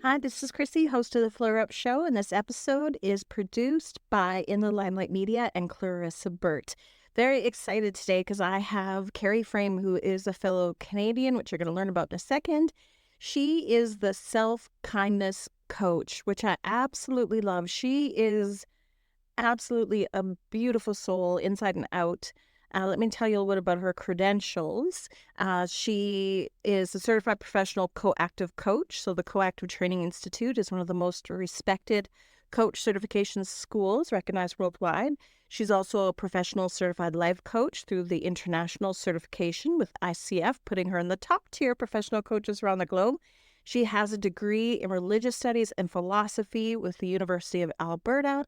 Hi, this is Chrissy, host of the Flare Up Show, and this episode is produced by In the Limelight Media and Clarissa Burt. Very excited today because I have Cari Frame, who is a fellow Canadian, which you're going to learn about in a second. She is the self-kindness coach, which I absolutely love. She is absolutely a beautiful soul inside and out. Let me tell you a little bit about her credentials. She is a certified professional coactive coach. So the Coactive Training Institute is one of the most respected coach certification schools recognized worldwide. She's also a professional certified life coach through the international certification with ICF, putting her in the top tier professional coaches around the globe. She has a degree in religious studies and philosophy with the University of Alberta.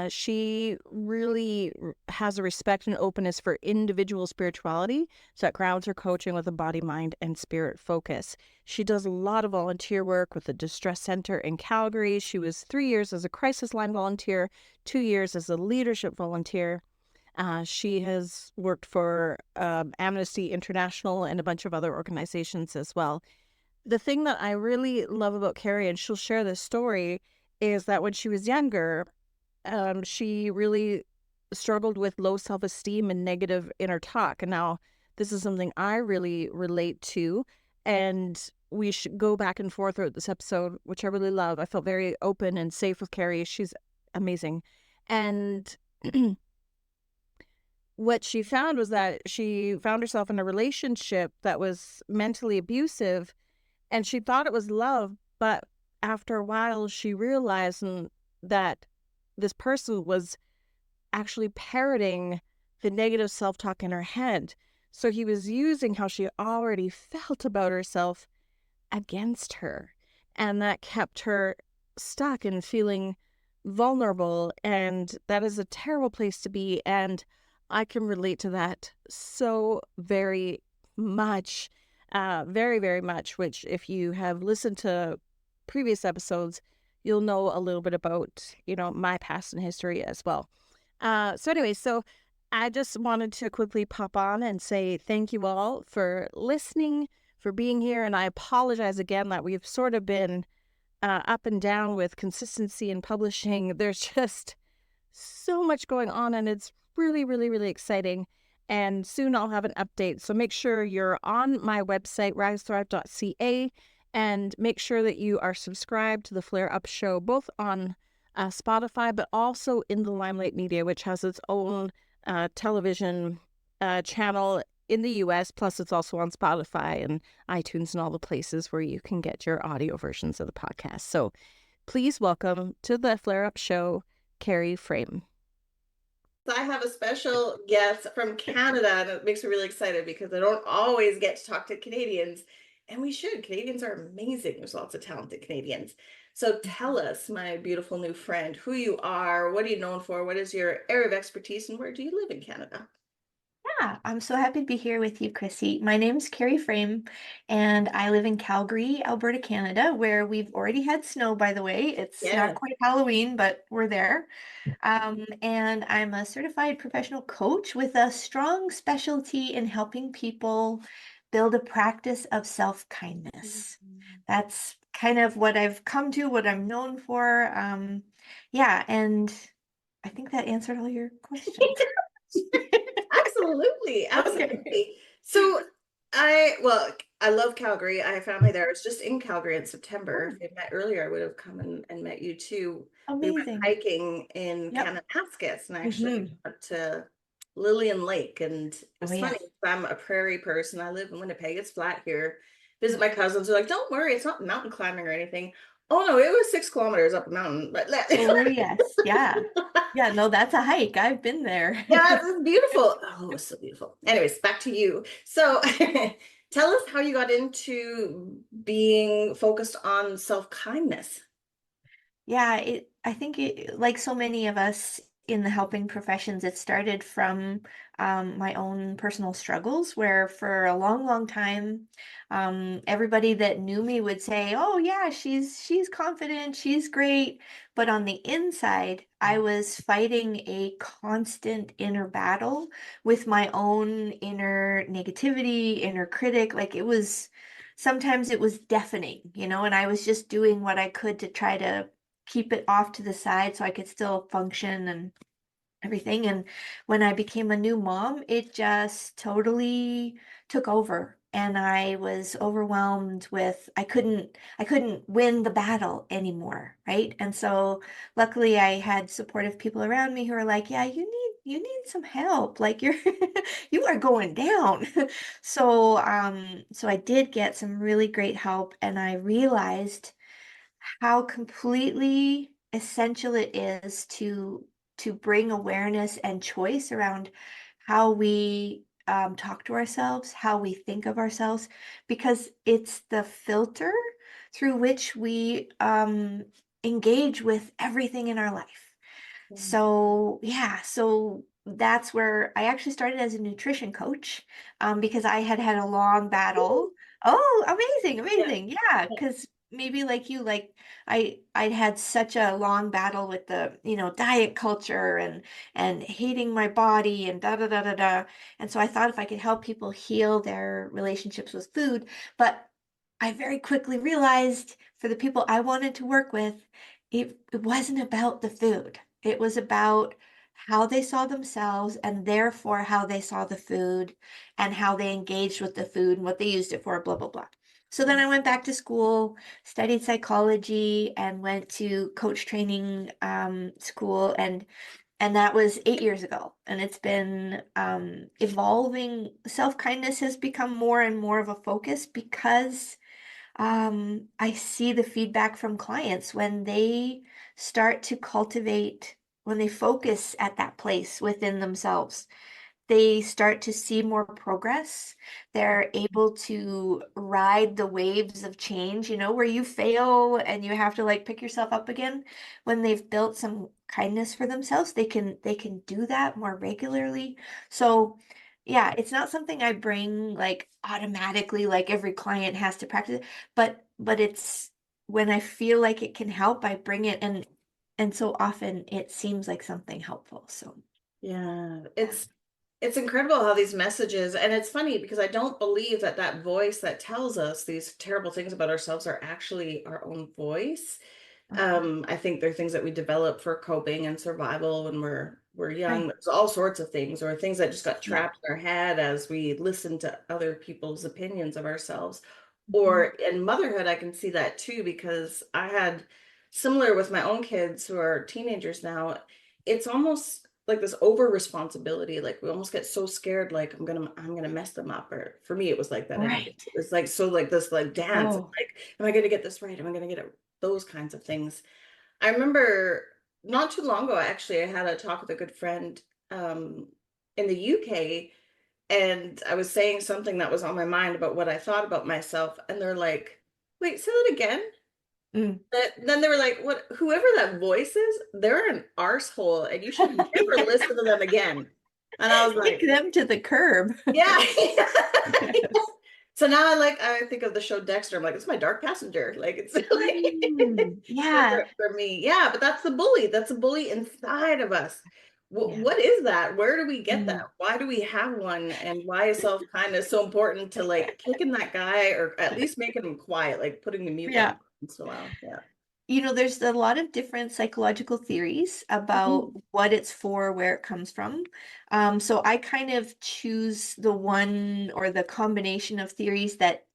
She really has a respect and openness for individual spirituality, so that grounds her coaching with a body, mind, and spirit focus. She does a lot of volunteer work with the Distress Center in Calgary. She was 3 years as a crisis line volunteer, 2 years as a leadership volunteer. She has worked for Amnesty International and a bunch of other organizations as well. The thing that I really love about Cari, and she'll share this story, is that when she was younger, she really struggled with low self-esteem and negative inner talk. And now this is something I really relate to. And we should go back and forth throughout this episode, which I really love. I felt very open and safe with Cari. She's amazing. And what she found was that she found herself in a relationship that was mentally abusive, and she thought it was love. But after a while, she realized that this person was actually parroting the negative self-talk in her head. So he was using how she already felt about herself against her. And that kept her stuck and feeling vulnerable. And that is a terrible place to be. And I can relate to that so very much, very, very much, which if you have listened to previous episodes, you'll know a little bit about, my past and history as well. So I just wanted to quickly pop on and say thank you all for listening, for being here. And I apologize again that we've sort of been up and down with consistency in publishing. There's just so much going on, and it's really, really, really exciting. And soon I'll have an update. So make sure you're on my website, risethrive.ca. And make sure that you are subscribed to the Flare Up Show, both on Spotify, but also in the Limelight Media, which has its own television channel in the US. Plus, it's also on Spotify and iTunes and all the places where you can get your audio versions of the podcast. So please welcome to the Flare Up Show, Cari Frame. I have a special guest from Canada, and it makes me really excited because I don't always get to talk to Canadians. And we should. Canadians are amazing. There's lots of talented Canadians. So tell us, my beautiful new friend, who you are, what are you known for, what is your area of expertise, and where do you live in Canada? Yeah, I'm so happy to be here with you, Chrissy. My name's Cari Frame, and I live in Calgary, Alberta, Canada, where we've already had snow, by the way. It's not quite Halloween, but we're there. And I'm a certified professional coach with a strong specialty in helping people build a practice of self-kindness. That's kind of what I've come to, what I'm known for. Yeah, and I think that answered all your questions. Absolutely. Okay. So I love Calgary. I have family there. I was just in Calgary in September. If we had met earlier, I would have come and met you too. We went Amazing. hiking in Kananaskis, and I actually went to Lillian Lake. And it was funny. I'm a prairie person. I live in Winnipeg. It's flat here. Visit my cousins. They're like, don't worry, it's not mountain climbing or anything. Oh no, it was 6 kilometers up a mountain. But oh yes, yeah. Yeah, no, that's a hike. I've been there. Yeah, it was beautiful. Oh, it was so beautiful. Anyways, back to you. So tell us how you got into being focused on self-kindness. Yeah, I think like so many of us in the helping professions, it started from my own personal struggles, where for a long, long time, everybody that knew me would say, "Oh yeah, she's confident, she's great," but on the inside, I was fighting a constant inner battle with my own inner negativity, inner critic. Like it was sometimes it was deafening, and I was just doing what I could to try to keep it off to the side so I could still function and everything. And when I became a new mom, it just totally took over. And I was overwhelmed with I couldn't win the battle anymore, right? And so luckily I had supportive people around me who were like, yeah, you need some help. Like you're you are going down. So I did get some really great help, and I realized how completely essential it is to bring awareness and choice around how we talk to ourselves, how we think of ourselves, because it's the filter through which we engage with everything in our life. So yeah, so that's where I actually started as a nutrition coach, because I had had a long battle. Oh, amazing, Yeah. amazing. Yeah, because maybe like you, like I'd had such a long battle with the, diet culture and hating my body and da da da da da. And so I thought if I could help people heal their relationships with food, but I very quickly realized for the people I wanted to work with, it wasn't about the food. It was about how they saw themselves and therefore how they saw the food and how they engaged with the food and what they used it for, blah, blah, blah. So then I went back to school, studied psychology, and went to coach training school, and that was 8 years ago. And it's been evolving. Self-kindness has become more and more of a focus because I see the feedback from clients when they start to cultivate, when they focus at that place within themselves, they start to see more progress. They're able to ride the waves of change, where you fail and you have to like pick yourself up again. When they've built some kindness for themselves, they can do that more regularly. So yeah, it's not something I bring like automatically, like every client has to practice it, but it's when I feel like it can help, I bring it, and so often it seems like something helpful. So Yeah, yeah. it's incredible how these messages, and it's funny because I don't believe that that voice that tells us these terrible things about ourselves are actually our own voice. Mhm. I think they're things that we develop for coping and survival when we're young. Right. There's all sorts of things, or things that just got Yeah. trapped in our head as we listen to other people's opinions of ourselves. Or Mhm. in motherhood, I can see that too, because I had similar with my own kids who are teenagers now. It's almost like this over responsibility. Like we almost get so scared, like I'm gonna mess them up. Or for me, it was like that anyway. Right. It's like so like this like dance. It's Oh, like, am I gonna get this right? Am I gonna get it? Those kinds of things. I remember not too long ago, actually, I had a talk with a good friend um, in the UK, and I was saying something that was on my mind about what I thought about myself, and they're like, "Wait, say that again." mm. Then they were like, "What? Whoever that voice is, they're an arsehole, and you should never listen to them again." And I was Kick like, them to the curb. "Yeah." So now I think of the show Dexter. I'm like, it's my dark passenger. Like it's like Yeah. for me. Yeah, but that's the bully. That's a bully inside of us. Yeah. What is that? Where do we get that? Mm. Why do we have one? And why is self-kindness so important to like kicking that guy or at least making him quiet, like putting the mute button Yeah. once in a while. Yeah. There's a lot of different psychological theories about Mhm. what it's for, where it comes from. So I kind of choose the one or the combination of theories that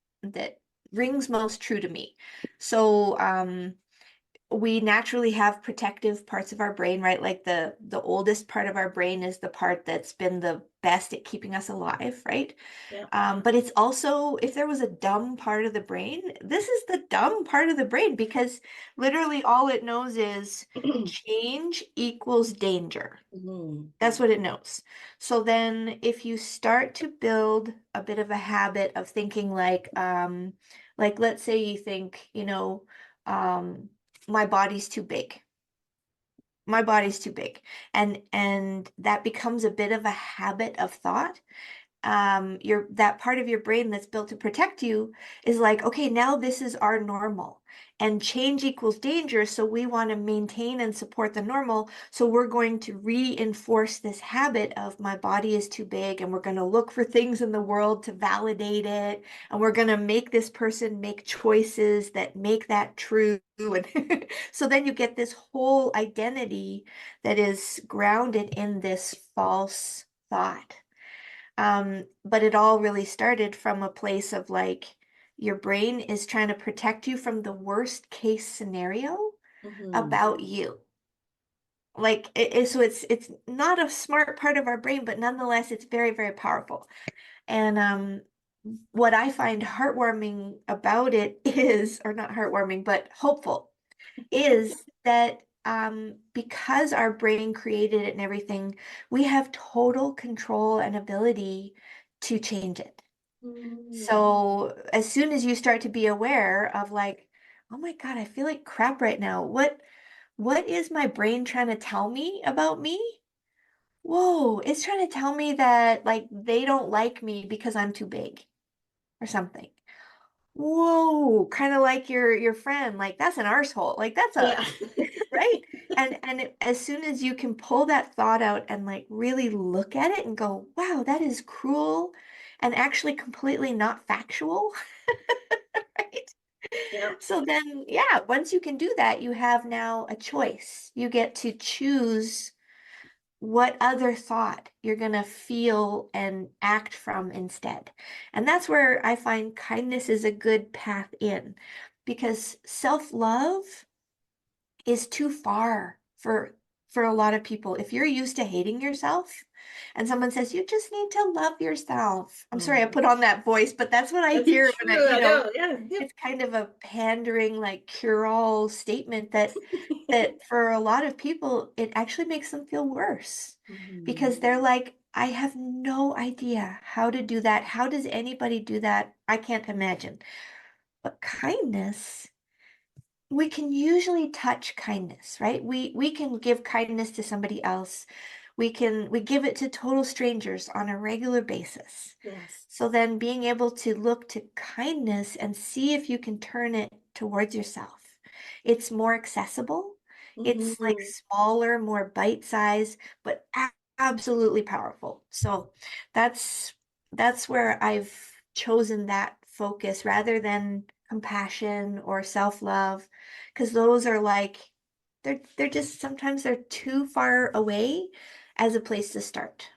rings most true to me. So we naturally have protective parts of our brain, right? Like the oldest part of our brain is the part that's been the best at keeping us alive, right? Yeah. But it's also, if there was a dumb part of the brain, this is the dumb part of the brain because literally all it knows is change equals danger. Mhm. That's what it knows. So then if you start to build a bit of a habit of thinking like let's say you think, um, my body's too big. My body's too big. And that becomes a bit of a habit of thought. That part of your brain that's built to protect you is like, okay, now this is our normal. and change equals danger. So we want to maintain and support the normal. So we're going to reinforce this habit of my body is too big, and we're going to look for things in the world to validate it. And we're going to make this person make choices that make that true. And so then you get this whole identity that is grounded in this false thought. But it all really started from a place of like, your brain is trying to protect you from the worst case scenario about you. Like so it's not a smart part of our brain, but nonetheless it's very, very powerful. And what I find heartwarming about it is, or not heartwarming, but hopeful, is that because our brain created it and everything, we have total control and ability to change it. So as soon as you start to be aware of like, oh my God, I feel like crap right now. What is my brain trying to tell me about me? Whoa, it's trying to tell me that like they don't like me because I'm too big or something. Whoa, kind of like your friend, like that's an arsehole. Like that's a Yeah. right. As soon as you can pull that thought out and like really look at it and go, wow, that is cruel and actually completely not factual. Right? Yeah. So then, yeah, once you can do that, you have now a choice. You get to choose what other thought you're going to feel and act from instead. And that's where I find kindness is a good path in, because self-love is too far for a lot of people. If you're used to hating yourself and someone says you just need to love yourself. I'm sorry I put on that voice, but that's what I That's hear when true. I know. Yeah. it's kind of a pandering like cure-all statement that for a lot of people it actually makes them feel worse because they're like, I have no idea how to do that. How does anybody do that? I can't imagine. But kindness, we can usually touch kindness, right? We can give kindness to somebody else. We give it to total strangers on a regular basis. Yes. So then being able to look to kindness and see if you can turn it towards yourself. It's more accessible. It's like smaller, more bite size, but absolutely powerful. So that's where I've chosen that focus rather than compassion or self-love, because those are like they're just sometimes they're too far away as a place to start.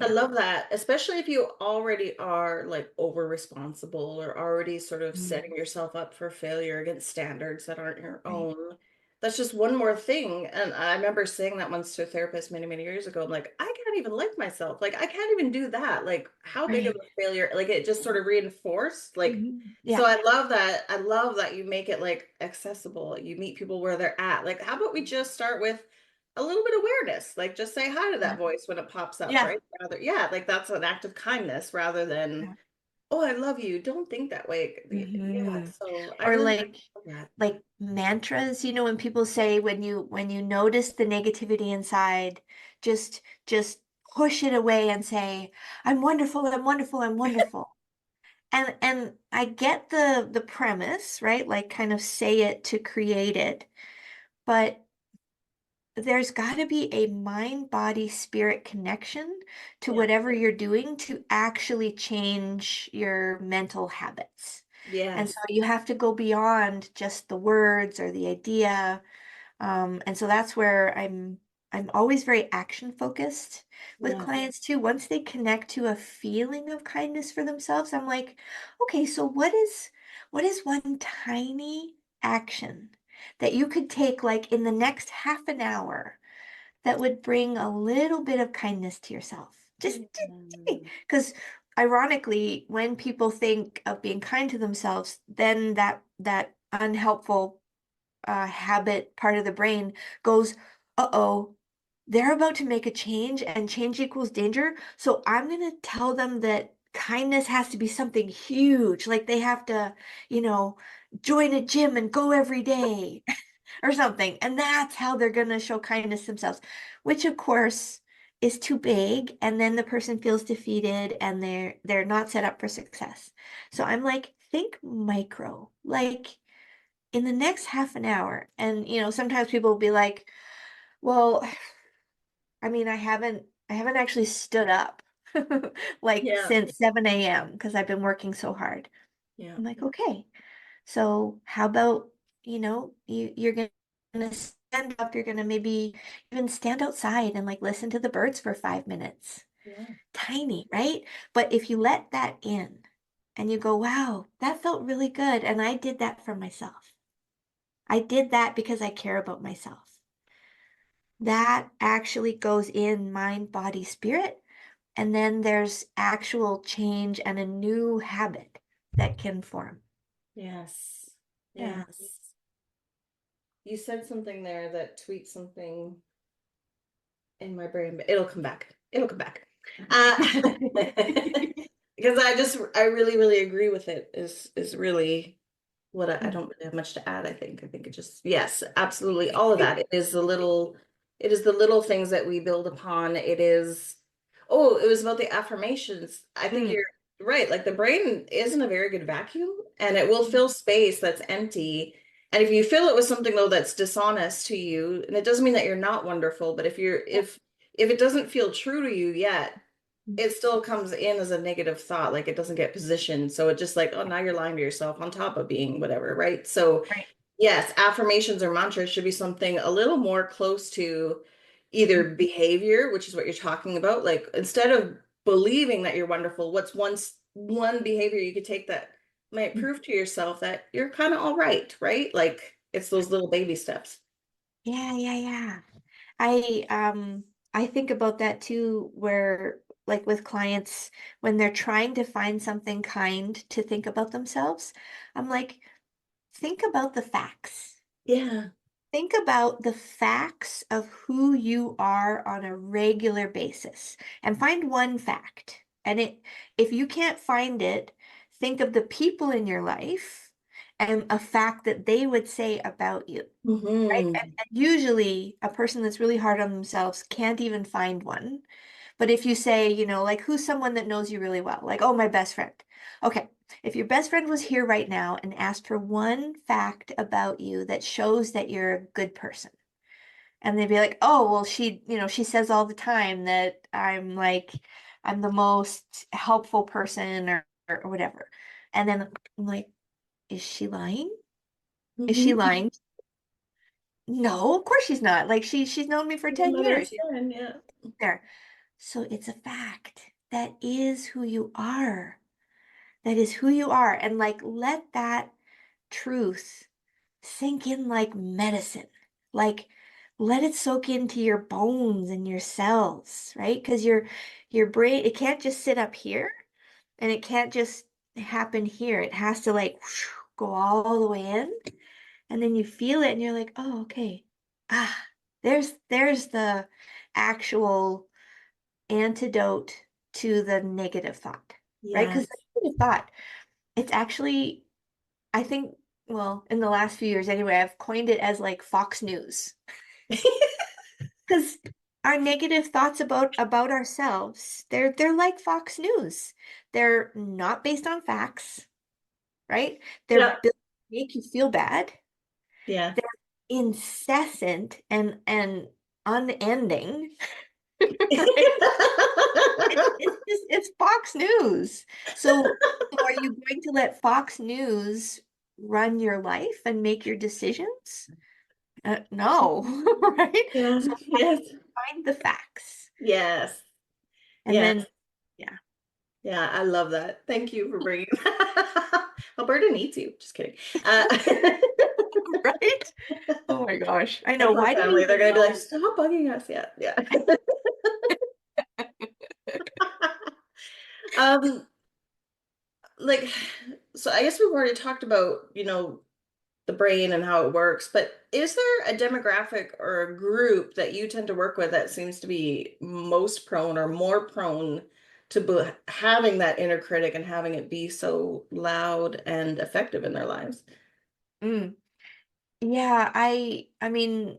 I Yeah. love that, especially if you already are like over responsible or already sort of setting yourself up for failure against standards that aren't your Right. own. That's just one more thing. And I remember saying that once to a therapist many, many years ago. I'm like, I can't even like myself. Like, I can't even do that. Like, how big of Right. a failure? Like, it just sort of reinforced. Like, so Yeah. I love that. I love that you make it like accessible. You meet people where they're at. Like, how about we just start with a little bit of awareness, like just say hi to that Yeah. voice when it pops up, Yeah. right? Rather, yeah, like that's an act of kindness rather than, Yeah. oh, I love you. Don't think that way. Yeah, hmm so I Or really love that. like mantras, when people say when you notice the negativity inside, just push it away and say, I'm wonderful, I'm wonderful, I'm wonderful. And I get the premise, right? Like kind of say it to create it. But there's got to be a mind, body, spirit connection to Yeah. whatever you're doing to actually change your mental habits. And so Yes. you have to go beyond just the words or the idea. And so that's where I'm always very action focused with Yeah. clients too. Once they connect to a feeling of kindness for themselves, I'm like, okay, so what is one tiny action that you could take like in the next half an hour that would bring a little bit of kindness to yourself? Just because ironically, when people think of being kind to themselves, then that unhelpful habit part of the brain goes, uh-oh, they're about to make a change and change equals danger. So I'm going to tell them that kindness has to be something huge. Like they have to, you know, join a gym and go every day or something. And that's how they're going to show kindness themselves, which of course is too big. And then the person feels defeated and they're not set up for success. So I'm like, think micro, like in the next half an hour, and sometimes people will be like, well, I mean, I haven't actually stood up like Yeah. since 7 a.m. because I've been working so hard. Yeah. I'm like, okay, so how about, you're gonna stand up, you're gonna maybe even stand outside and like listen to the birds for 5 minutes. Yeah. Tiny, right? But if you let that in and you go, wow, that felt really good. And I did that for myself. I did that because I care about myself. That actually goes in mind, body, spirit. And then there's actual change and a new habit that can form. Yes. Yeah. Yes. You said something there that tweaked something in my brain, but it'll come back. It'll come back. Because I really, really agree with it is really what I don't really have much to add, I think. I think it just, yes, absolutely. All of that. It is the little things that we build upon. It is, oh, it was about the affirmations. I think Mm. you're right. Like the brain isn't a very good vacuum and it will fill space that's empty. And if you fill it with something though that's dishonest to you, and it doesn't mean that you're not wonderful, but if it doesn't feel true to you yet, it still comes in as a negative thought, like it doesn't get positioned. So it just like, oh, now you're lying to yourself on top of being whatever, right? So Right. yes, affirmations or mantras should be something a little more close to either behavior, which is what you're talking about. Like instead of believing that you're wonderful, what's one behavior you could take that might prove to yourself that you're kind of all right, right? Like it's those little baby steps. Yeah, yeah, yeah. I think about that too, where like with clients when they're trying to find something kind to think about themselves, I'm like, think about the facts. Yeah. Think about the facts of who you are on a regular basis and find one fact. And if you can't find it, think of the people in your life and a fact that they would say about you. Right? And, Hmm. and usually a person that's really hard on themselves can't even find one. But if you say, like who's someone that knows you really well? Like, oh, my best friend. Okay. If your best friend was here right now and asked for one fact about you that shows that you're a good person, and they'd be like, oh, well, she says all the time that I'm the most helpful person or whatever. And then I'm like, is she lying? Is she Hmm. lying? No, of course she's not. Like she's known me for 10 Another years. 10, yeah. There. So it's a fact. That is who you are. That is who you are. And like let that truth sink in like medicine. Like let it soak into your bones and your cells, right? Because your brain, it can't just sit up here and it can't just happen here. It has to like go all the way in. And then you feel it and you're like, oh, okay. Ah, there's the actual antidote to the negative thought, right? Because Yes. the negative thought, it's actually, I think, well, in the last few years anyway, I've coined it as like Fox News. Because our negative thoughts about ourselves, they're like Fox News. They're not based on facts, right? They're Yeah. built to make you feel bad. Yeah. They're incessant and unending, right? It's Fox News. So are you going to let Fox News run your life and make your decisions? No, right? Yeah. So Yes. find the facts. Yes. And Yes. then, yeah. Yeah. I love that. Thank you for bringing that. Alberta needs you. Just kidding. Right? Oh my gosh. I My know. poor Why do we family. They're even gonna be like, know? stop bugging us. Yeah. Yeah. Um, like, so I guess we've already talked about, the brain and how it works, but is there a demographic or a group that you tend to work with that seems to be most prone or more prone to having that inner critic and having it be so loud and effective in their lives? Mm. Yeah, I mean,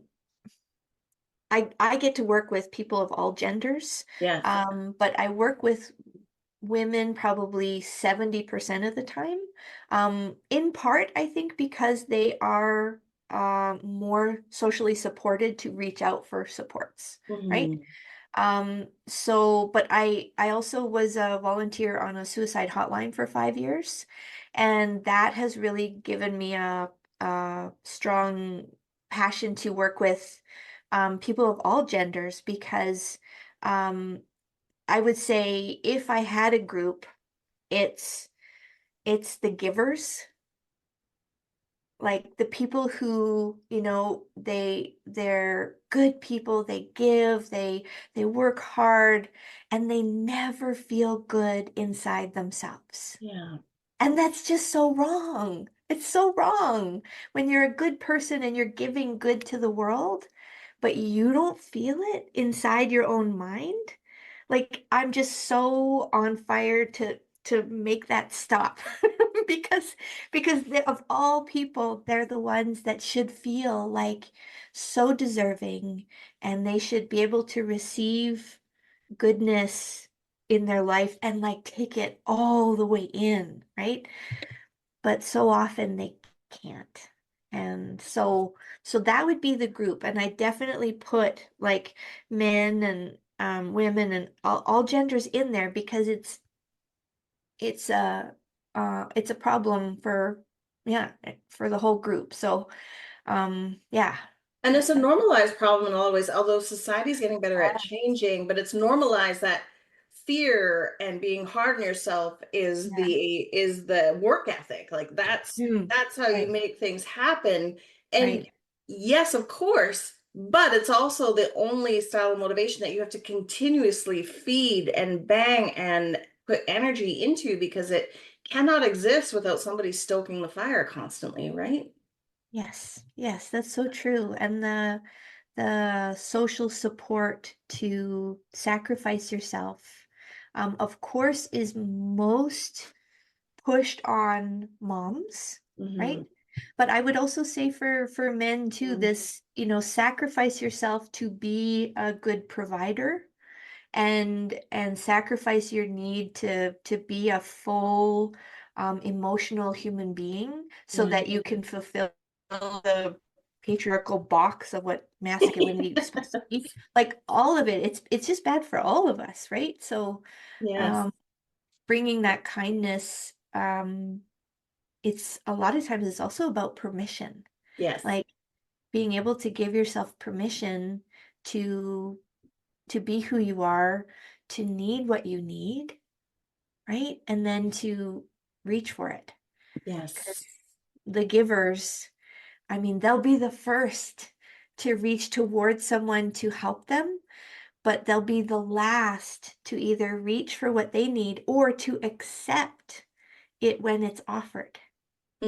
I get to work with people of all genders. Yes. But I work with women probably 70% of the time. In part, I think because they are more socially supported to reach out for supports, right? Mhm. But I also was a volunteer on a suicide hotline for 5 years, and that has really given me a strong passion to work with people of all genders because um, I would say if I had a group, it's it's the givers, like the people who, they're good people, they give, they work hard, and they never feel good inside themselves. Yeah. And that's just so wrong. It's so wrong when you're a good person and you're giving good to the world, but you don't feel it inside your own mind. Like I'm just so on fire to make that stop because of all people, they're the ones that should feel like so deserving and they should be able to receive goodness in their life and like take it all the way in, right? But so often they can't. And so that would be the group. And I definitely put like men and women and all genders in there because it's a it's a problem for yeah for the whole group. So yeah. And it's a normalized problem in all ways, although society's getting better at changing, but it's normalized that fear and being hard on yourself is Yeah. the work ethic. Like Mm, that's how you right, make things happen. And right. yes, of course, but it's also the only style of motivation that you have to continuously feed and bang and put energy into because it cannot exist without somebody stoking the fire constantly, right? Yes, yes, that's so true. And the social support to sacrifice yourself, of course, is most pushed on moms, right? Mhm. But I would also say for men too, Mhm. this, sacrifice yourself to be a good provider and sacrifice your need to be a full emotional human being so Yeah. that you can fulfill the patriarchal box of what masculinity is supposed to be. Like all of it, it's just bad for all of us, right? So Yes. um, bringing that kindness, it's a lot of times it's also about permission, Yes. like being able to give yourself permission to to be who you are, to need what you need, right? And then to reach for it. Because Yes. the givers, I mean, they'll be the first to reach towards someone to help them, but they'll be the last to either reach for what they need or to accept it when it's offered,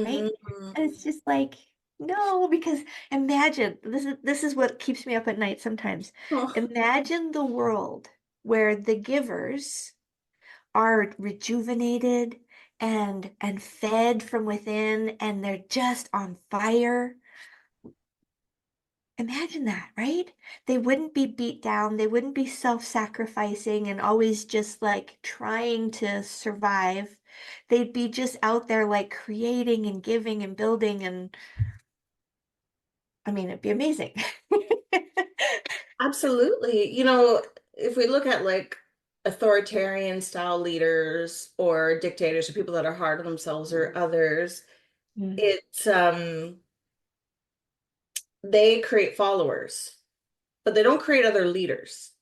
right? Hmm. And it's just like, no, because imagine this is what keeps me up at night sometimes. Oh, Imagine the world where the givers are rejuvenated and fed from within and they're just on fire. Imagine that, right? They wouldn't be beat down, they wouldn't be self-sacrificing and always just like trying to survive. They'd be just out there like creating and giving and building and I mean, it'd be amazing. absolutely. If we look at like authoritarian style leaders or dictators or people that are hard on themselves or others, Mm, it's they create followers, but they don't create other leaders.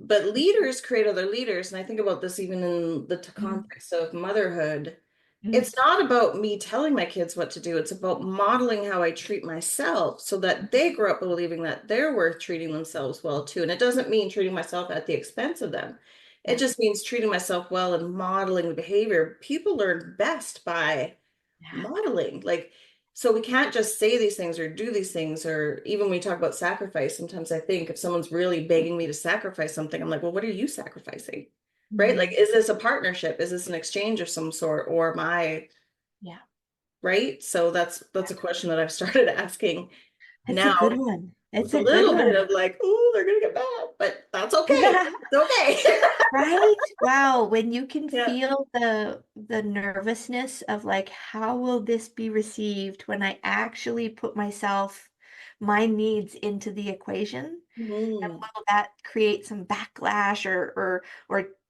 But leaders create other leaders, and I think about this even in the mm, context of motherhood. mm, It's not about me telling my kids what to do. It's about modeling how I treat myself so that they grow up believing that they're worth treating themselves well too. And it doesn't mean treating myself at the expense of them. It yeah, just means treating myself well and modeling the behavior. People learn best by yeah. modeling. Like, so we can't just say these things or do these things, or even when we talk about sacrifice, sometimes I think if someone's really begging me to sacrifice something, I'm like, well, what are you sacrificing? Right? Like, Mm, is this a partnership? Is this an exchange of some sort? Or am I yeah. right? So that's a question that I've started asking That's a now. good one. It's It's a a good little bit one. of like, oh, they're gonna get mad, but that's okay. It's okay. Right? Wow, when you can Yeah. feel the nervousness of like, how will this be received when I actually put my needs into the equation? And Mm. will that create some backlash or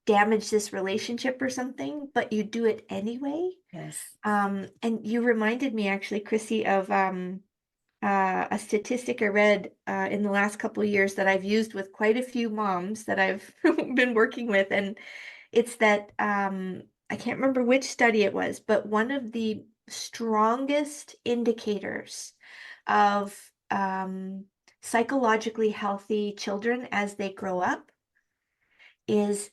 damage this relationship or something? But you do it anyway. Yes. And you reminded me actually, Chrissy, of a statistic I read in the last couple of years that I've used with quite a few moms that I've been working with, and it's that I can't remember which study it was, but one of the strongest indicators of psychologically healthy children as they grow up is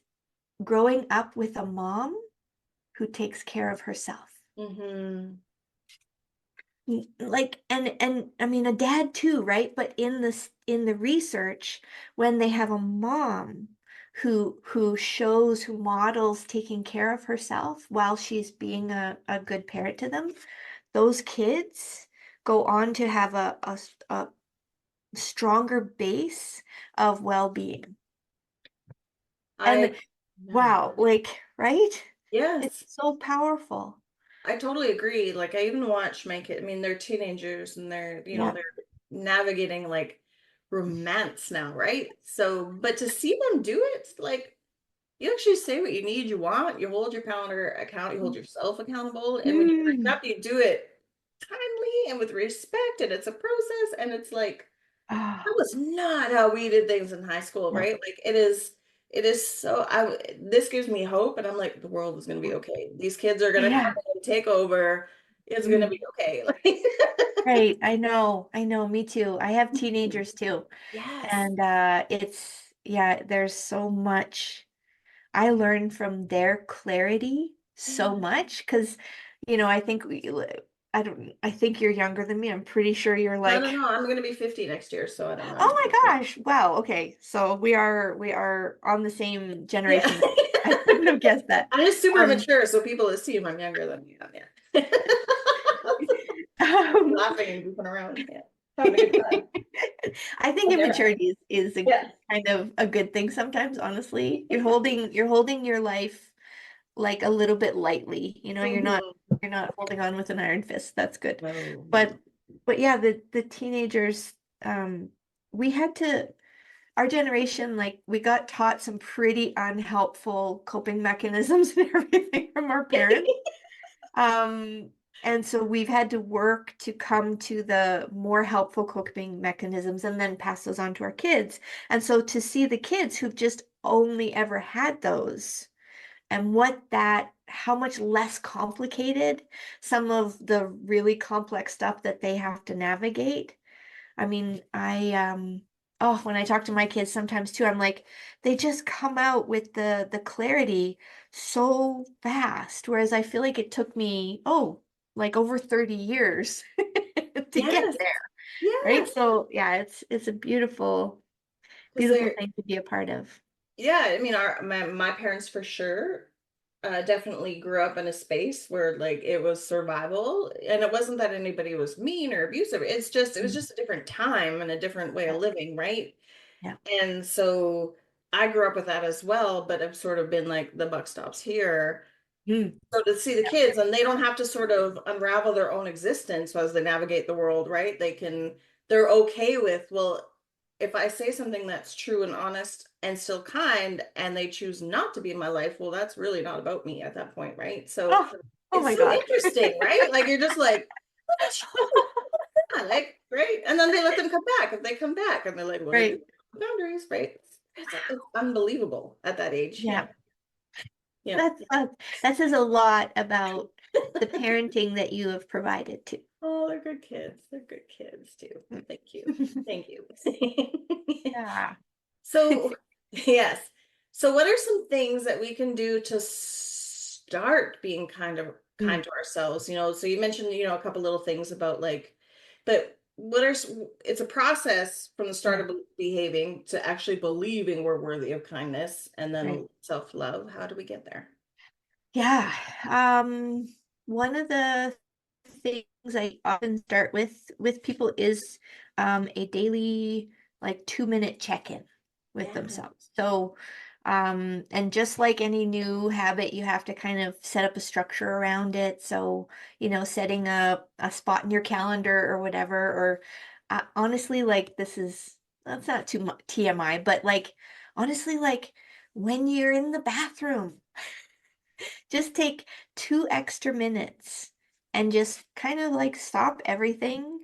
growing up with a mom who takes care of herself. Mm-hmm. Like and I mean a dad too, right? But in the research, when they have a mom who models taking care of herself while she's being a good parent to them, those kids go on to have a stronger base of well-being. I And yeah. wow, like, right? It's Yes. so powerful. I totally agree. Like I even watch my kid. I mean, they're teenagers and they're, Yeah. they're navigating like romance now, right? So, but to see them do it, like you actually say what you need, you want, you hold your calendar account, you hold yourself accountable, and when you bring Mm. up, you do it timely and with respect, and it's a process, and it's like that Ah, was not how we did things in high school, no. right? Like it is so this gives me hope and I'm like the world is going to be okay. These kids are going to come Yeah. and take over. It's going to Mm. be okay. Right. I know, me too. I have teenagers too. Yes. And yeah, there's so much I learned from their clarity so Yeah. much because, I think I think you're younger than me. I'm pretty sure you're No, no, like, no. I'm going to be 50 next year, so I don't know. oh my gosh. Wow. Okay. So we are on the same Yeah. generation. I couldn't have guessed that. I'm just super Um, mature, so people assume I'm younger than me. Yeah. um, Laughing and goofing around. Yeah. Having a good time. I think I've never had. immaturity is a Yeah. kind of a good thing sometimes, honestly. You're holding your life like a little bit lightly. Mhm. You're not holding on with an iron fist. That's good. No, But no. but yeah, the teenagers, um, we had to our generation, like we got taught some pretty unhelpful coping mechanisms and everything from our parents. Um, and so we've had to work to come to the more helpful coping mechanisms and then pass those on to our kids. And so to see the kids who've just only ever had those and how much less complicated some of the really complex stuff that they have to navigate. I mean, oh, when I talk to my kids sometimes too, I'm like, they just come out with the clarity so fast. Whereas I feel like it took me, like over 30 years to get Yes. there, right? Yes. So yeah, it's a beautiful, Because beautiful they're thing to be a part of. yeah, I mean my parents for sure definitely grew up in a space where like it was survival and it wasn't that anybody was mean or abusive. It was Mm. just a different time and a different way Yeah, of living, right? yeah. And so I grew up with that as well, but I've sort of been like the buck stops here. Mm. So to see the kids and they don't have to sort of unravel their own existence as they navigate the world, right? They're okay with, well, if I say something that's true and honest and still kind and they choose not to be in my life, well, that's really not about me at that point, right? So Oh, oh it's my so God. interesting, right? Like you're just like, look at you. Yeah, like, right. And then they let them come back. If they come back and they're like, what do I do? Right. Boundaries, right? It's unbelievable at that age. Yeah. Yeah. Yeah. That says a lot about the parenting that you have provided too. Oh, they're good kids. They're good kids too. Mm. Thank you. Thank you. Yeah. So, yes. So, what are some things that we can do to start being kind Mm. to ourselves? So you mentioned, a couple little things about like, but it's a process from the start Yeah. of behaving to actually believing we're worthy of kindness and Right. then self-love. How do we get there? Yeah. One of the things I often start with people is a daily like 2-minute check-in with themselves. So and just like any new habit, you have to kind of set up a structure around it. So, setting up a spot in your calendar or whatever, or honestly, like that's not too much TMI, but like honestly, like when you're in the bathroom, just take 2 extra minutes and just kind of like stop everything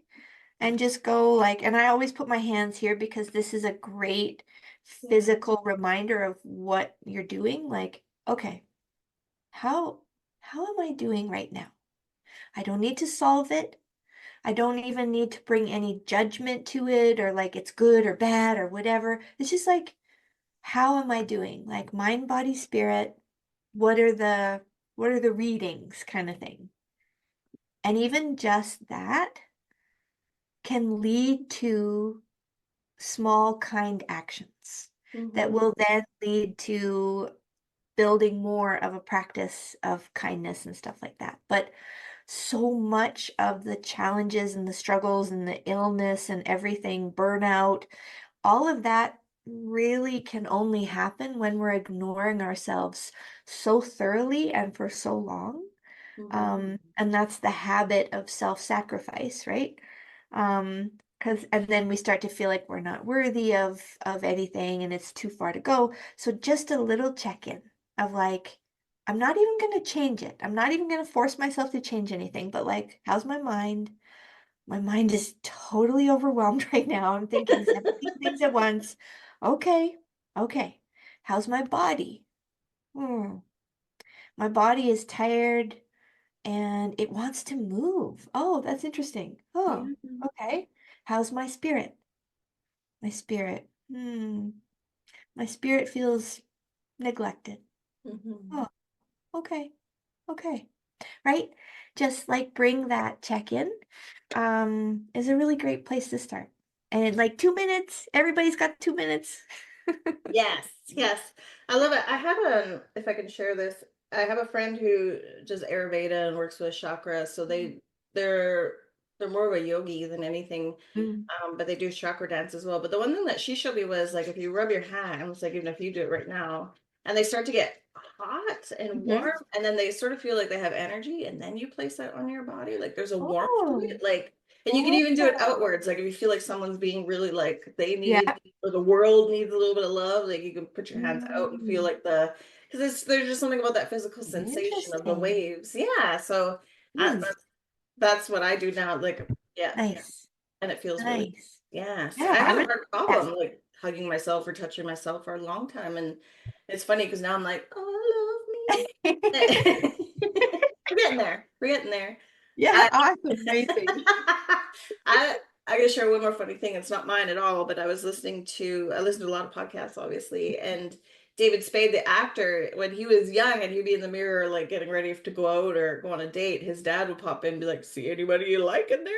and just go like, and I always put my hands here because this is a great physical reminder of what you're doing. Like, okay, how am I doing right now? I don't need to solve it. I don't even need to bring any judgment to it or like it's good or bad or whatever. It's just like, how am I doing? Like mind, body, spirit. What are the readings kind of thing? And even just that can lead to small, kind actions that will then lead to building more of a practice of kindness and stuff like that. But so much of the challenges and the struggles and the illness and everything, burnout, all of that really can only happen when we're ignoring ourselves so thoroughly and for so long. And that's the habit of self-sacrifice, right? And then we start to feel like we're not worthy of anything and it's too far to go. So just a little check-in of like, I'm not even going to change it. I'm not even going to force myself to change anything, but like, how's my mind? My mind is totally overwhelmed right now. I'm thinking 17 things at once. Okay, okay. How's my body? My body is tired and it wants to move. Oh, that's interesting. Oh, okay. How's my spirit? My spirit. My spirit feels neglected. Oh, okay. Okay. Right? Just like bring that check-in is a really great place to start. And like 2 minutes, everybody's got 2 minutes. Yes, yes. I love it. I have if I can share this, I have a friend who does Ayurveda and works with chakra. So they're more of a yogi than anything. But they do chakra dance as well. But the one thing that she showed me was like if you rub your hands, like even if you do it right now, and they start to get hot and warm, and then they sort of feel like they have energy, and then you place that on your body, like there's a warmth to it, like, and you can even do it outwards, like if you feel like someone's being really like they need or the world needs a little bit of love, like you can put your hands out and feel like because there's just something about that physical sensation of the waves. Yeah, so that's what I do now. Like, yeah. Nice. And it feels really, yes. Yeah, I had a hard problem like hugging myself or touching myself for a long time. And it's funny because now I'm like, oh, love me. We're getting there. We're getting there. Yeah, awesome. Amazing. I gotta share one more funny thing. It's not mine at all, but I listen to a lot of podcasts, obviously. And David Spade, the actor, when he was young and he'd be in the mirror, like getting ready to go out or go on a date, his dad would pop in and be like, see anybody you like in there?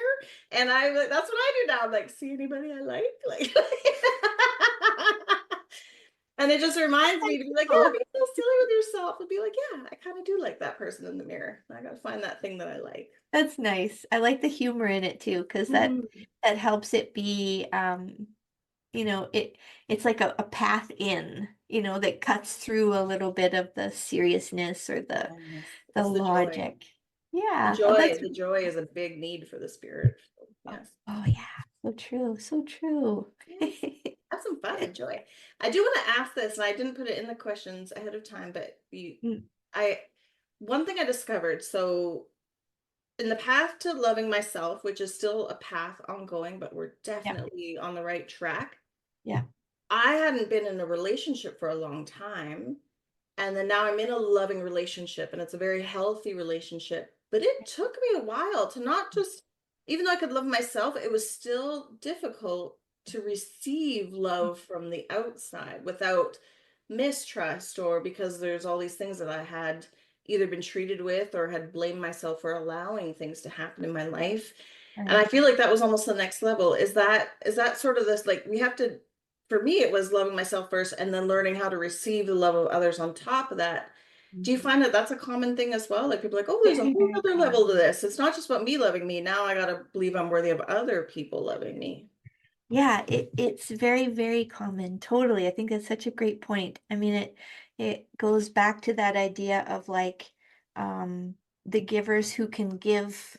And I'm like, that's what I do now. I'm like, see anybody I like? Like, and it just reminds me to be like, yeah, be so silly with yourself and be like, yeah, I kind of do like that person in the mirror. I gotta find that thing that I like. That's nice. I like the humor in it too, because that helps it be it's like a path in, that cuts through a little bit of the seriousness or the logic. Yeah. The joy is a big need for the spirit. Yes. Oh yeah. So true. So true. Yes. Have some fun, enjoy. I do want to ask this, and I didn't put it in the questions ahead of time, but one thing I discovered, so in the path to loving myself, which is still a path ongoing, but we're definitely on the right track. Yeah. I hadn't been in a relationship for a long time. And then now I'm in a loving relationship and it's a very healthy relationship. But it took me a while to not just, even though I could love myself, it was still difficult to receive love from the outside without mistrust or because there's all these things that I had either been treated with or had blamed myself for allowing things to happen in my life. And I feel like that was almost the next level. Is that sort of this, like we have to, for me, it was loving myself first and then learning how to receive the love of others on top of that. Do you find that that's a common thing as well? Like people are like, oh, there's a whole other level to this. It's not just about me loving me. Now I got to believe I'm worthy of other people loving me. Yeah, it's very, very common. Totally. I think that's such a great point. I mean, it goes back to that idea of like um the givers who can give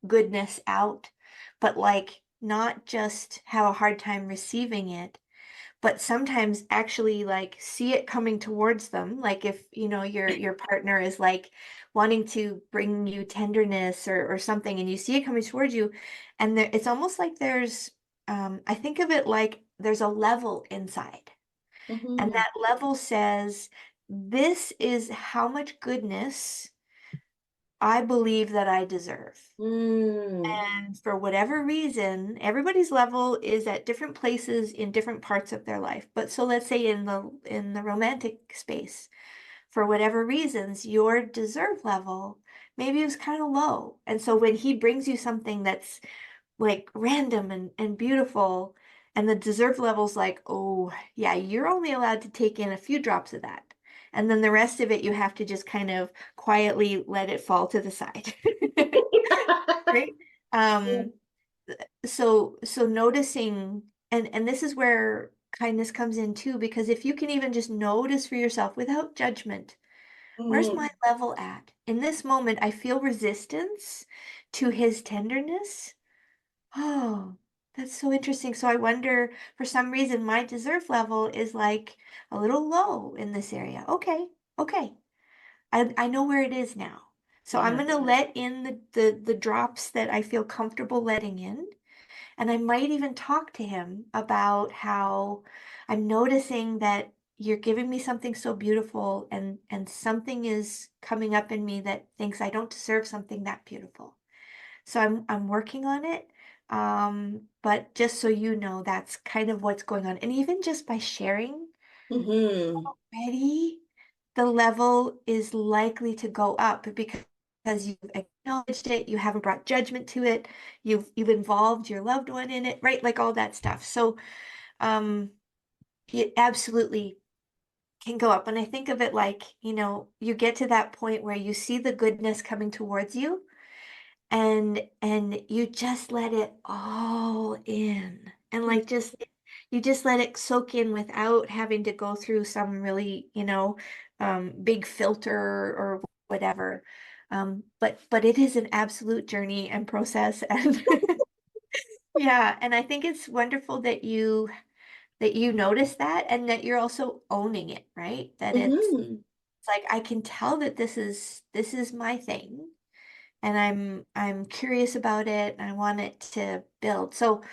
goodness out, but like not just have a hard time receiving it, but sometimes actually like see it coming towards them. Like if, your partner is like wanting to bring you tenderness or something and you see it coming towards you, and it's almost like there's I think of it like there's a level inside. And Mm-hmm. that level says, this is how much goodness I believe that I deserve. Mm. And for whatever reason, everybody's level is at different places in different parts of their life. But so let's say in the romantic space, for whatever reasons, your deserve level maybe is kind of low. And so when he brings you something that's like random and beautiful, and the deserve level's like, oh yeah, you're only allowed to take in a few drops of that. And then the rest of it you have to just kind of quietly let it fall to the side. Right? Um, so noticing, and this is where kindness comes in too, because if you can even just notice for yourself without judgment, where's Mm-hmm. my level at? In this moment, I feel resistance to his tenderness. Oh, that's so interesting. So I wonder, for some reason, my deserve level is like a little low in this area. Okay, okay. I know where it is now. So I'm Yeah. gonna let in the drops that I feel comfortable letting in. And I might even talk to him about how I'm noticing that you're giving me something so beautiful, and something is coming up in me that thinks I don't deserve something that beautiful. So I'm working on it. But just so you know, that's kind of what's going on. And even just by sharing Mm-hmm. already, the level is likely to go up because you've acknowledged it, you haven't brought judgment to it, you've involved your loved one in it, right? Like all that stuff. So um it absolutely can go up. And I think of it like, you get to that point where you see the goodness coming towards you, and you just let it all in, and like just you just let it soak in without having to go through some really big filter or whatever. But it is an absolute journey and process. And yeah, and I think it's wonderful that you notice that, and that you're also owning it, right? That Mm-hmm. it's like, I can tell that this is my thing, and I'm curious about it, and I want it to build. So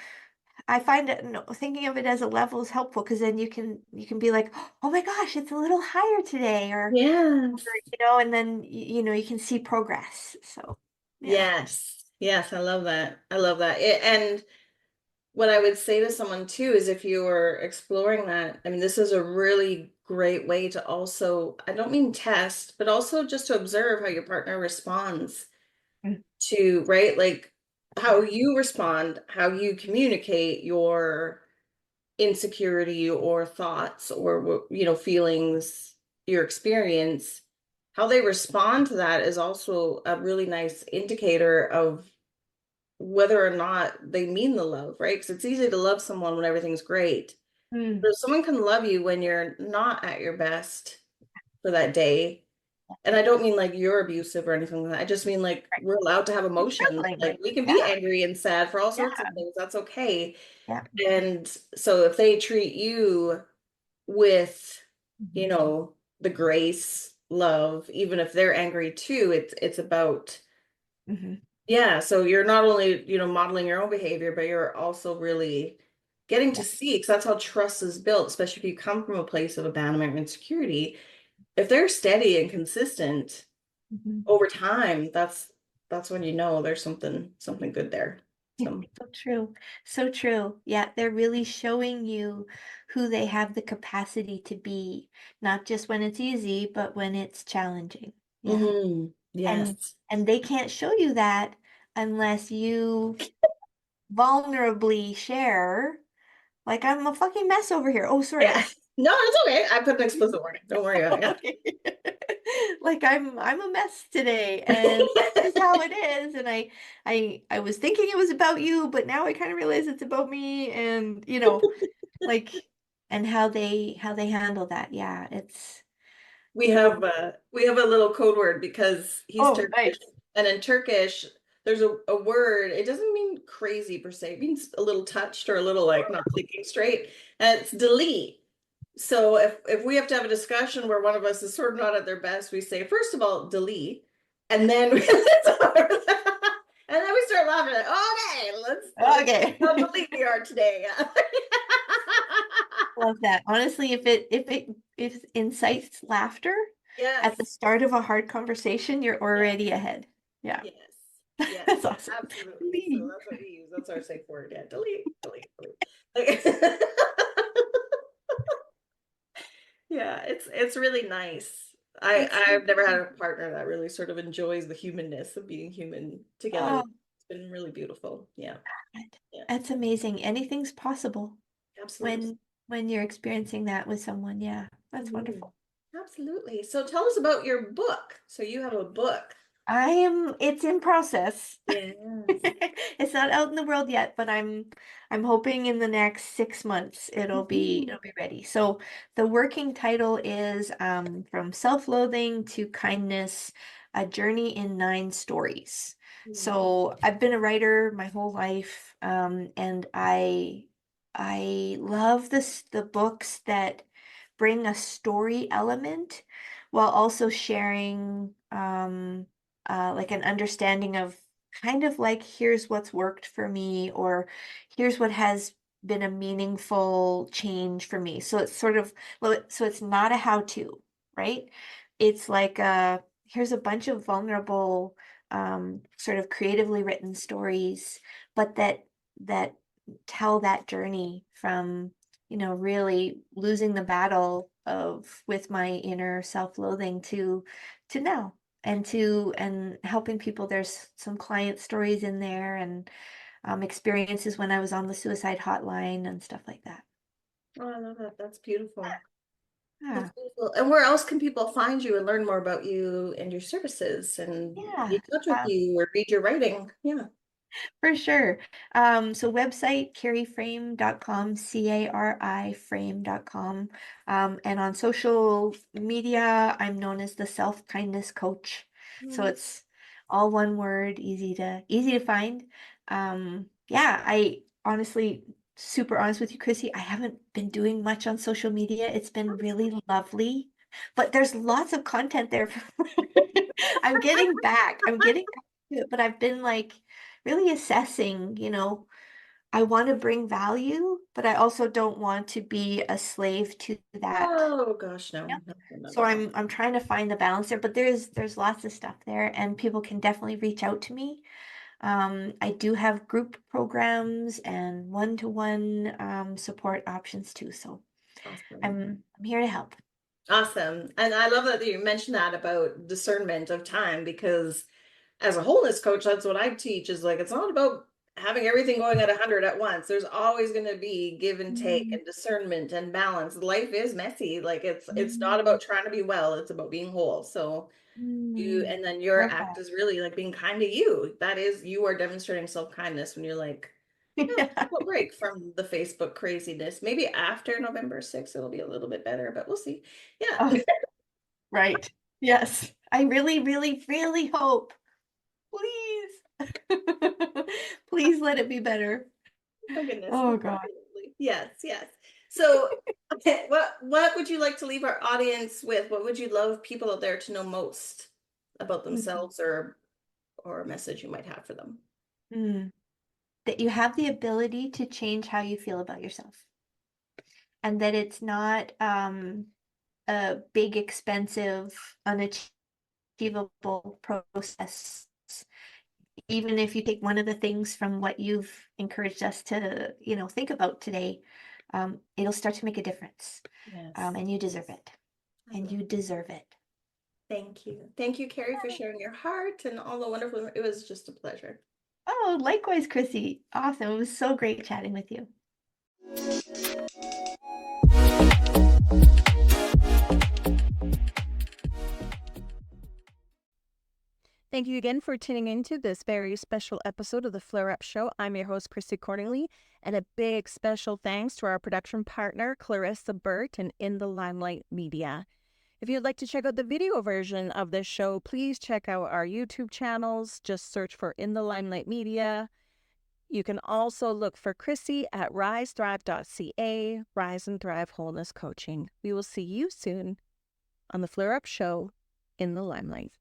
I find that, thinking of it as a level is helpful, because then you can be like, oh my gosh, it's a little higher today, or Yes. and then you can see progress. So yeah. Yes. Yes. I love that. I love that. And what I would say to someone too is if you were exploring that, I mean, this is a really great way to also, I don't mean test, but also just to observe how your partner responds Mm. to, right? Like how Yeah. you respond, how you communicate your insecurity or thoughts or, feelings, your experience, how they respond to that is also a really nice indicator of whether or not they mean the love, right? Because it's easy to love someone when everything's great. Mm. But if someone can love you when you're not at your best for that day, and I don't mean like you're abusive or anything like that. I just mean like Right. we're allowed to have You're emotions. struggling Like with we it. can be Yeah. angry and sad for all sorts of Yeah. things. That's okay. Yeah. And so if they treat you with, Mhm. the grace, love, even if they're angry too, it's about, Mhm. yeah, so you're not only, modeling your own behavior, but you're also really getting to Yeah. see, because that's how trust is built, especially if you come from a place of abandonment or insecurity. If they're steady and consistent Mhm. over time, that's when there's something good there. Yeah, So, so true. So true. Yeah, they're really showing you who they have the capacity to be, not just when it's easy, but when it's challenging. Yeah. And yes. and they can't show you that unless you vulnerably share, like, I'm a fucking mess over here. Oh, sorry. Yeah. No, it's okay. I put an explicit warning. Don't worry about it. Okay. like I'm a mess today, and this is how it is. And I was thinking it was about you, but now I kind of realize it's about me, and like, and how they handle that. Yeah, it's We you know. have a little code word because he's Oh, Turkish, nice. and in Turkish there's a word. It doesn't mean crazy per se. It means a little touched or a little like not thinking straight, and it's delete. So if we have to have a discussion where one of us is sort of not at their best, we say first of all delete, and then and then we start laughing. Like, okay, let's see Okay. how delete we are today. Love that. Honestly, if it incites laughter at the Yes. start of a hard conversation, you're Yeah. already ahead. Yeah. Yes. Yes. That's awesome. Absolutely. So Please. that's what we use. That's our safe word. Yeah. Delete. Delete. Delete. Yeah. It's really nice. That's so I've never had cool. a partner that really sort of enjoys the humanness of being human together. Oh, It's been really beautiful. Yeah. God. Yeah. That's amazing. Anything's possible Absolutely. when you're experiencing that with someone. Yeah, that's Mhm. wonderful. Absolutely. So tell us about your book. So you have a book. It's in process. Yes. It's not out in the world yet, but I'm hoping in the next 6 months Mhm. it'll be ready. So the working title is From Self-Loathing to Kindness, A Journey in 9 Stories. So I've been a writer my whole life, and I love the books that bring a story element while also sharing like an understanding of kind of like here's what's worked for me, or here's what has been a meaningful change for me. So it's sort of, well, so it's not a how-to, right? It's like here's a bunch of vulnerable sort of creatively written stories, but that tell that journey from really losing the battle of with my inner self-loathing to now, and helping people. There's some client stories in there, and experiences when I was on the suicide hotline and stuff like that. Oh, I love that. That's beautiful. That's Yeah, beautiful. And where else can people find you and learn more about you and your services and be yeah. in touch with you or read your writing? Yeah. For sure. So website cariframe.com, CARI frame.com. And on social media, I'm known as the self-kindness coach. So Mm. it's all one word, easy to find. Yeah, I honestly, super honest with you, Chrissy, I haven't been doing much on social media. It's been really lovely, but there's lots of content there. I'm getting back. I'm getting back to it, but I've been like really assessing, I want to bring value, but I also don't want to be a slave to that. Oh gosh, no, Yeah. no, not So at all. I'm trying to find the balance there, but there's lots of stuff there, and people can definitely reach out to me. I do have group programs and one-to-one support options too, so Awesome. I'm here to help. Awesome. And I love that you mentioned that about discernment of time because as a wholeness coach, that's what I teach is like it's not about having everything going at 100 at once. There's always going to be give and take Mm, and discernment and balance. Life is messy. Like it's not mm, about trying to be well, it's about being whole. So mm. and then your Love act that. is really like being kind to you. That is you are demonstrating self-kindness when you're like, yeah, Yeah. a break from the Facebook craziness. Maybe after November 6th, it'll be a little bit better, but we'll see. Oh, Yeah. right. Yes. I really, really, really hope. Please. Please let it be better. Oh goodness. Oh God. Absolutely. Yes, yes. So, okay, what would you like to leave our audience with? What would you love people out there to know most about Mhm. themselves or a message you might have for them? Mm. That you have the ability to change how you feel about yourself, and that it's not a big, expensive, unachievable process. Even if you take one of the things from what you've encouraged us to, think about today, it'll start to make a difference. Yes. And you deserve it. I And love you deserve it. Thank you. Thank you, Carrie, for sharing your heart and all the wonderful. It was just a pleasure. Oh, likewise, Chrissy. Awesome. It was so great chatting with you. Thank you again for tuning into this very special episode of the Flare Up Show. I'm your host, Chrissy Cordingley, and a big special thanks to our production partner, Clarissa Burt, and In the Limelight Media. If you'd like to check out the video version of this show, please check out our YouTube channels. Just search for In the Limelight Media. You can also look for Chrissy at risethrive.ca, Rise and Thrive Wholeness Coaching. We will see you soon on the Flare Up Show, In the Limelight.